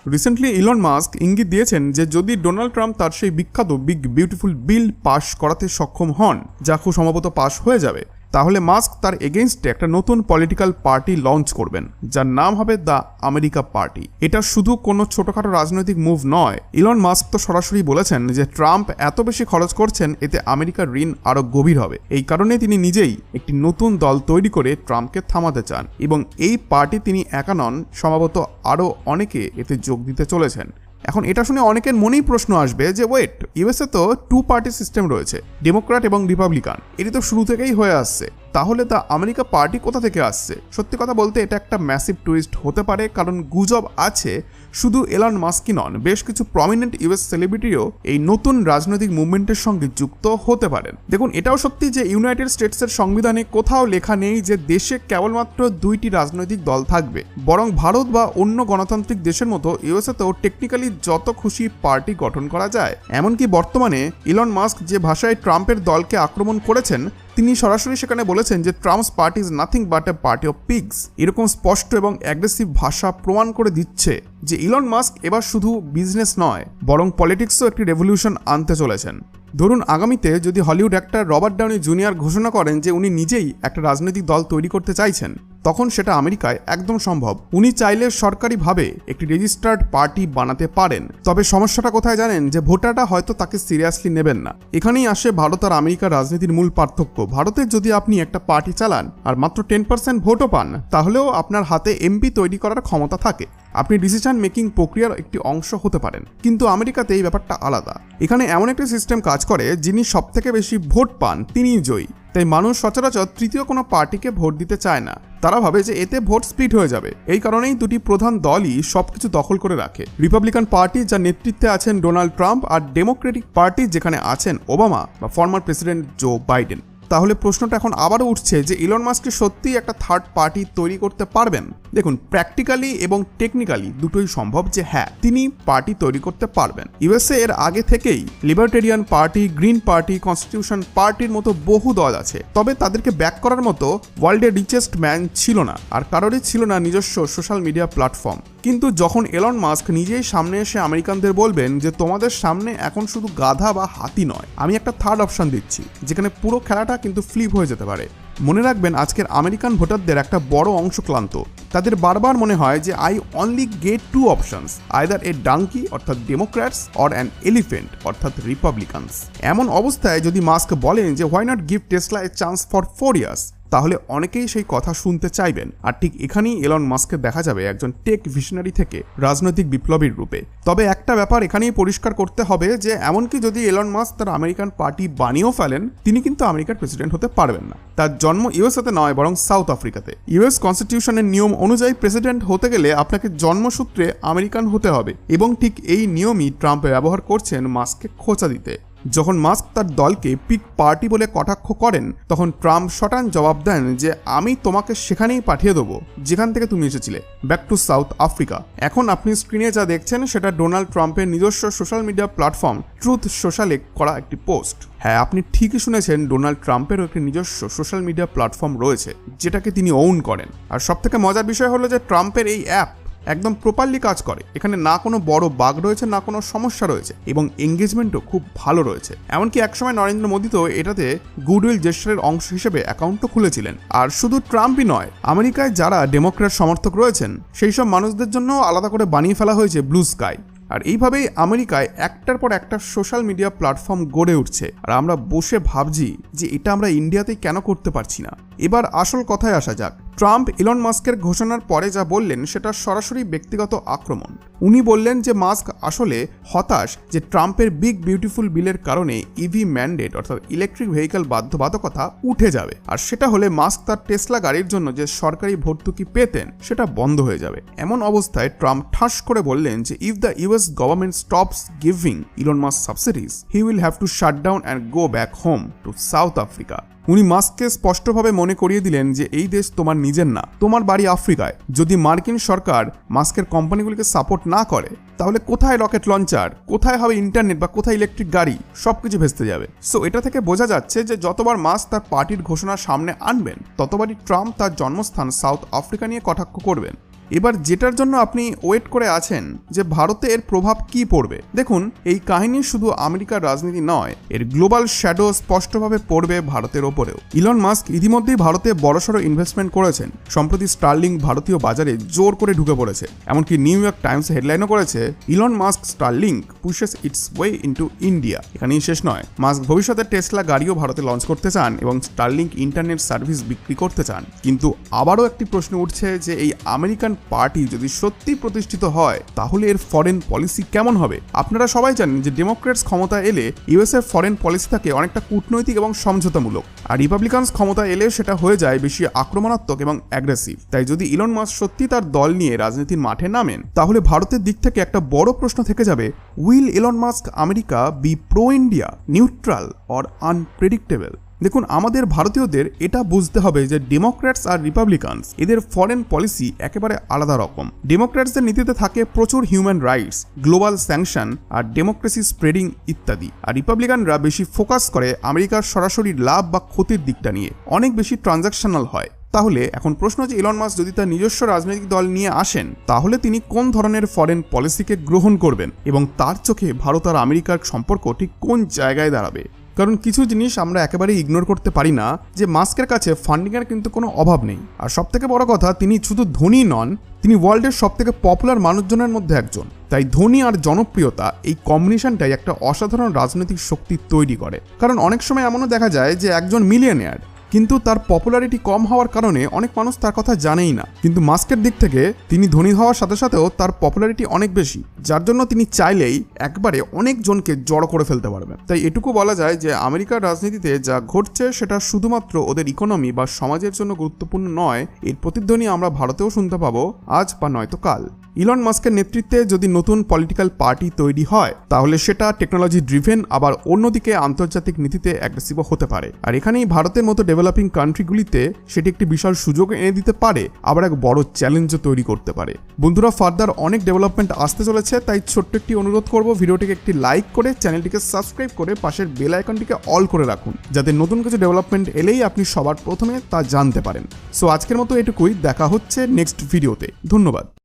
Recently Elon Musk ইঙ্গিত দিয়েছেন যে যদি ডোনাল্ড ট্রাম্প তার সেই বিখ্যাত বিগ বিউটিফুল বিল পাস করাতে সক্ষম হন, যা খুব সম্ভবত পাস হয়ে যাবে, তাহলে মাস্ক তার এগেইনস্টে একটা নতুন পলিটিক্যাল পার্টি লঞ্চ করবেন, যার নাম হবে দ্য আমেরিকা পার্টি। এটা শুধু কোনো ছোটখাটো রাজনৈতিক মুভ নয়, ইলন মাস্ক তো সরাসরি বলেছেন যে ট্রাম্প এত বেশি খরচ করছেন এতে আমেরিকার ঋণ আরো গভীর হবে। এই কারণে তিনি নিজেই একটি নতুন দল তৈরি করে ট্রাম্পকে থামাতে চান, এবং এই পার্টি তিনি একা নন, সম্ভবত আরও অনেকে এতে যোগ দিতে চলেছেন। এখন এটা শুনে অনেকের মনেই প্রশ্ন আসবে যে ওয়েট, ইউএসএ তো 2 পার্টি সিস্টেম রয়েছে, ডেমোক্র্যাট এবং রিপাবলিকান, এটি তো শুরু থেকেই হয়ে আসছে, তাহলে দ্য আমেরিকা পার্টি কোথা থেকে আসছে? সত্যি কথা বলতে এটা একটা ম্যাসিভ টুইস্ট হতে পারে, কারণ গুজব আছে শুধু এলন মাস্কই নন, বেশ কিছু প্রমিনেন্ট ইউএস সেলিব্রিটিও এই নতুন রাজনৈতিক মুভমেন্টের সঙ্গে যুক্ত হতে পারেন। দেখুন, এটাও সত্যি যে ইউনাইটেড স্টেটসের সংবিধানে কোথাও লেখা নেই যে দেশে কেবলমাত্র 2টি রাজনৈতিক দল থাকবে, বরং ভারত বা অন্য গণতান্ত্রিক দেশের মতো ইউএসএতেও টেকনিক্যালি যত খুশি পার্টি গঠন করা যায়। এমনকি বর্তমানে ইলন মাস্ক যে ভাষায় ট্রাম্পের দলকে আক্রমণ করেছেন, তিনি সরাসরি সেখানে বলেছেন যে Trump's party is nothing but A party of pigs. এরকম স্পষ্ট এবং অ্যাগ্রেসিভ ভাষা প্রমাণ করে দিচ্ছে যে ইলন মাস্ক এবার শুধু বিজনেস নয়, বরং পলিটিক্সও একটি রেভলিউশন আনতে চলেছেন। ধরুন, আগামীতে যদি Hollywood actor Robert Downey Junior ঘোষণা করেন যে উনি নিজেই একটা রাজনৈতিক দল তৈরি করতে চাইছেন, তখন সেটা আমেরিকায় একদম সম্ভব। উনি চাইলে সরকারিভাবে একটি রেজিস্টার্ড পার্টি বানাতে পারেন। তবে সমস্যাটা কোথায় জানেন? যে ভোটাররা হয়তো তাকে সিরিয়াসলি নেবেন না। এখানেই আসে ভারত আর আমেরিকার রাজনীতির মূল পার্থক্য। ভারতে যদি আপনি একটা পার্টি চালান আর মাত্র 10% ভোটও পান, তাহলেও আপনার হাতে এমপি তৈরি করার ক্ষমতা থাকে, আপনি ডিসিশন মেকিং প্রক্রিয়ার একটি অংশ হতে পারেন। কিন্তু আমেরিকাতে এই ব্যাপারটা আলাদা। এখানে এমন একটি সিস্টেম কাজ করে, যিনি সবথেকে বেশি ভোট পান তিনিই জয়ী। তাই মানুষ সচরাচর তৃতীয় কোনো পার্টিকে ভোট দিতে চায় না। তারা ভাবে যে এতে ভোট স্প্লিট হয়ে যাবে। এই কারণেই দুটি প্রধান দলই সবকিছু দখল করে রাখে। রিপাবলিকান পার্টি, যার নেতৃত্বে আছেন ডোনাল্ড ট্রাম্প, আর ডেমোক্রেটিক পার্টি, যেখানে আছেন ওবামা বা ফর্মার প্রেসিডেন্ট জো বাইডেন। তাহলে প্রশ্নটা এখন আবারও উঠছে যে ইলন মাস্ক কি সত্যিই একটা থার্ড পার্টি তৈরি করতে পারবেন? দেখুন, প্র্যাকটিক্যালি এবং টেকনিক্যালি দুটোই সম্ভব যে হ্যাঁ, তিনি পার্টি তৈরি করতে পারবেন। ইউএসএ এর আগে থেকেই libertarian party, green party, constitution পার্টির মতো বহু দল আছে। তবে তাদেরকে ব্যাক করার মতো ওয়ার্ল্ডের রিচেস্ট ম্যান ছিল না, আর কারোরই ছিল না নিজস্ব সোশ্যাল মিডিয়া প্ল্যাটফর্ম। কিন্তু যখন এলন মাস্ক নিজেই সামনে এসে আমেরিকানদের বলবেন যে তোমাদের সামনে এখন শুধু গাধা বা হাতি নয়, আমি একটা থার্ড অপশন দিচ্ছি, যেখানে পুরো খেলাটা কিন্তু ফ্লিপ হয়ে যেতে পারে। মনে রাখবেন, আজকের আমেরিকান ভোটারদের একটা বড় অংশ ক্লান্ত। তাদের বারবার মনে হয় যে I only get 2 options, either a donkey অর্থাৎ ডেমোক্র্যাটস অর অ্যান এলিফেন্ট অর্থাৎ রিপাবলিকানস। এমন অবস্থায় যদি মাস্ক বলেন যে why not give Tesla A chance for 4 years, তাহলে অনেকেই সেই কথা শুনতে চাইবেন। আর ঠিক এখানেই এলন মাস্ককে দেখা যাবে একজন টেক ভিশনারি থেকে রাজনৈতিক বিপ্লবীর রূপে। তবে একটা ব্যাপার এখানেই পরিষ্কার করতে হবে যে এমনকি যদি এলন মাস্ক তার আমেরিকান পার্টি বানিয়েও ফেলেন, তিনি কিন্তু আমেরিকার প্রেসিডেন্ট হতে পারবেন না। তার জন্ম ইউএসএতে নয়, বরং সাউথ আফ্রিকাতে। ইউএস কনস্টিটিউশনের নিয়ম অনুযায়ী প্রেসিডেন্ট হতে গেলে আপনাকে জন্মসূত্রে আমেরিকান হতে হবে, এবং ঠিক এই নিয়মই ট্রাম্প ব্যবহার করছেন মাস্ককে খোঁচা দিতে। যখন মাস্ক তার দলকে পিক পার্টি বলে কটাক্ষ করেন, তখন ট্রাম্প শটান জবাব দেন যে আমি তোমাকে সেখানেই পাঠিয়ে দেবো যেখান থেকে তুমি এসেছিলে, ব্যাক টু সাউথ আফ্রিকা। এখন আপনি স্ক্রিনে যা দেখছেন সেটা ডোনাল্ড ট্রাম্পের নিজস্ব সোশ্যাল মিডিয়া প্ল্যাটফর্ম ট্রুথ সোশ্যালে করা একটি পোস্ট। হ্যাঁ, আপনি ঠিকই শুনেছেন, ডোনাল্ড ট্রাম্পেরও একটি নিজস্ব সোশ্যাল মিডিয়া প্ল্যাটফর্ম রয়েছে, যেটাকে তিনি ওন করেন। আর সবথেকে মজার বিষয় হলো যে ট্রাম্পের এই অ্যাপ একদম প্রপারলি কাজ করে। এখানে না কোনো বড় বাগ রয়েছে, না কোনো সমস্যা রয়েছে, এবং এঙ্গেজমেন্টও খুব ভালো রয়েছে। এমনকি একসময় নরেন্দ্র মোদী তো এটাতে গুডউইল জেস্টারের অংশ হিসেবে অ্যাকাউন্টও খুলেছিলেন। আর শুধু ট্রাম্পই নয়, আমেরিকায় যারা ডেমোক্র্যাট সমর্থক রয়েছেন সেই সব মানুষদের জন্য আলাদা করে বানিয়ে ফেলা হয়েছে ব্লু স্কাই। আর এইভাবেই আমেরিকায় একটার পর একটা সোশ্যাল মিডিয়া প্ল্যাটফর্ম গড়ে উঠছে। আর আমরা বসে ভাবছি যে এটা আমরা ইন্ডিয়াতেই কেন করতে পারছি না। এবার আসল কথায় আসা যাক। ট্রাম্প ইলন মাস্কের ঘোষণার পরে যা বললেন সেটা সরাসরি ব্যক্তিগত আক্রমণ। উনি বললেন যে মাস্ক আসলে হতাশ যে ট্রাম্পের বিগ বিউটিফুল বিলের কারণে ইভি ম্যান্ডেট অর্থাৎ ইলেকট্রিক ভেহিকল বাধ্যবাধকতা উঠে যাবে, আর সেটা হলে মাস্ক তার টেসলা গাড়ির জন্য যে সরকারি ভর্তুকি পেতেন সেটা বন্ধ হয়ে যাবে। এমন অবস্থায় ট্রাম্প ঠাস করে বললেন যে if the US government stops giving Elon Musk subsidies, he will have to shut down and go back home to South Africa. উনি মাস্ককে স্পষ্টভাবে মনে করিয়ে দিলেন যে এই দেশ তোমার নিজের না, তোমার বাড়ি আফ্রিকায়। যদি মার্কিন সরকার মাস্কের কোম্পানিগুলিকে সাপোর্ট না করে, তাহলে কোথায় রকেট লঞ্চার, কোথায় হবে ইন্টারনেট বা কোথায় ইলেকট্রিক গাড়ি, সবকিছু ভেস্তে যাবে। সো এটা থেকে বোঝা যাচ্ছে যে যতবার মাস্ক তার পার্টির ঘোষণা সামনে আনবেন, ততবারই ট্রাম্প তার জন্মস্থান সাউথ আফ্রিকা নিয়ে কটাক্ষ করবেন। এবার যেটার জন্য আপনি ওয়েট করে আছেন যে ভারতে এর প্রভাব কি পড়বে, দেখুন এই কাহিনী শুধু আমেরিকার রাজনীতি নয়, এর গ্লোবাল শ্যাডো স্পষ্টভাবে পড়বে ভারতের ওপরেও। ইলন মাস্ক ইতিমধ্যেই ভারতে বড়সড় ইনভেস্টমেন্ট করেছেন। সম্প্রতি স্টারলিংক ভারতীয় বাজারে জোর করে ঢুকে পড়েছে। এমনকি নিউ ইয়র্ক টাইমস হেডলাইনও করেছে, Elon Musk Starlink pushes its way into India. এখানেই শেষ নয়, মাস্ক ভবিষ্যতে টেসলা গাড়িও ভারতে লঞ্চ করতে চান এবং স্টারলিংক ইন্টারনেট সার্ভিস বিক্রি করতে চান। কিন্তু আবারও একটি প্রশ্ন উঠছে যে এই আমেরিকান পার্টি যদি সত্যি প্রতিষ্ঠিত হয় তাহলে এর ফরেন পলিসি কেমন হবে। আপনারা সবাই জানেন যে ডেমোক্রেটস ক্ষমতা এলে ইউএস এর ফরেন পলিসি থাকে অনেকটা কূটনৈতিক এবং সমঝোতামূলক, আর রিপাবলিকানস ক্ষমতা এলে সেটা হয়ে যায় বেশি আক্রমণাত্মক এবং অ্যাগ্রেসিভ। তাই যদি ইলন মাস্ক সত্যি তার দল নিয়ে রাজনীতির মাঠে নামেন তাহলে ভারতের দিক থেকে একটা বড় প্রশ্ন থেকে যাবে, will Elon Musk America be pro India, neutral or unpredictable. দেখুন, আমাদের ভারতীয়দের এটা বুঝতে হবে যে ডেমোক্র্যাটস আর রিপাবলিকানস এদের ফরেন পলিসি একেবারে আলাদা রকম। ডেমোক্র্যাটসদের নীতিতে থাকে প্রচুর হিউম্যান রাইটস, গ্লোবাল স্যাংশন আর ডেমোক্রেসি স্প্রেডিং ইত্যাদি, আর রিপাবলিকানরা বেশি ফোকাস করে আমেরিকার সরাসরি লাভ বা ক্ষতির দিকটা নিয়ে, অনেক বেশি ট্রানজাকশনাল হয়। তাহলে এখন প্রশ্ন যে ইলন মাস্ক যদি তার নিজস্ব রাজনৈতিক দল নিয়ে আসেন তাহলে তিনি কোন ধরনের ফরেন পলিসিকে গ্রহণ করবেন এবং তার চোখে ভারত আর আমেরিকার সম্পর্ক ঠিক কোন জায়গায় দাঁড়াবে। কারণ কিছু জিনিস আমরা একেবারেই ইগনোর করতে পারি না যে মাস্কের কাছে ফান্ডিংয়ের কিন্তু কোনো অভাব নেই, আর সবথেকে বড় কথা তিনি শুধু ধনী নন, তিনি ওয়ার্ল্ডের সবথেকে পপুলার মানুষজনের মধ্যে একজন। তাই ধনী আর জনপ্রিয়তা এই কম্বিনেশনটাই একটা অসাধারণ রাজনৈতিক শক্তি তৈরি করে। কারণ অনেক সময় এমনও দেখা যায় যে একজন মিলিয়নিয়ার কিন্তু তার পপুলারিটি কম হওয়ার কারণে অনেক মানুষ তার কথা জানেই না, কিন্তু মাস্কের দিক থেকে তিনি ধনী হওয়ার সাথে সাথেও তার পপুলারিটি অনেক বেশি, যার জন্য তিনি চাইলেই একবারে অনেক জনকে জড়ো করে ফেলতে পারবেন। তাই এটুকু বলা যায় যে আমেরিকার রাজনীতিতে যা ঘটছে সেটা শুধুমাত্র ওদের ইকোনমি বা সমাজের জন্য গুরুত্বপূর্ণ নয়, এর প্রতিধ্বনি আমরা ভারতেও শুনতে পাবো আজ বা নয়তো কাল। ইলন মাস্কের নেতৃত্বে যদি নতুন পলিটিক্যাল পার্টি তৈরি হয় তাহলে সেটা টেকনোলজি ড্রিভেন, আবার অন্যদিকে আন্তর্জাতিক নীতিতে অ্যাগ্রেসিভও হতে পারে, আর এখানেই ভারতের মতো ডেভেলপিং কান্ট্রিগুলিতে সেটি একটি বিশাল সুযোগ এনে দিতে পারে, আবার এক বড় চ্যালেঞ্জও তৈরি করতে পারে। বন্ধুরা, ফার্দার অনেক ডেভেলপমেন্ট আসতে চলেছে, তাই ছোট্ট একটি অনুরোধ করব, ভিডিওটিকে একটি লাইক করে চ্যানেলটিকে সাবস্ক্রাইব করে পাশের বেল আইকনটিকে অল করে রাখুন, যাতে নতুন কিছু ডেভেলপমেন্ট এলেই আপনি সবার প্রথমে তা জানতে পারেন। সো আজকের মতো এটুকুই, দেখা হচ্ছে নেক্সট ভিডিওতে। ধন্যবাদ।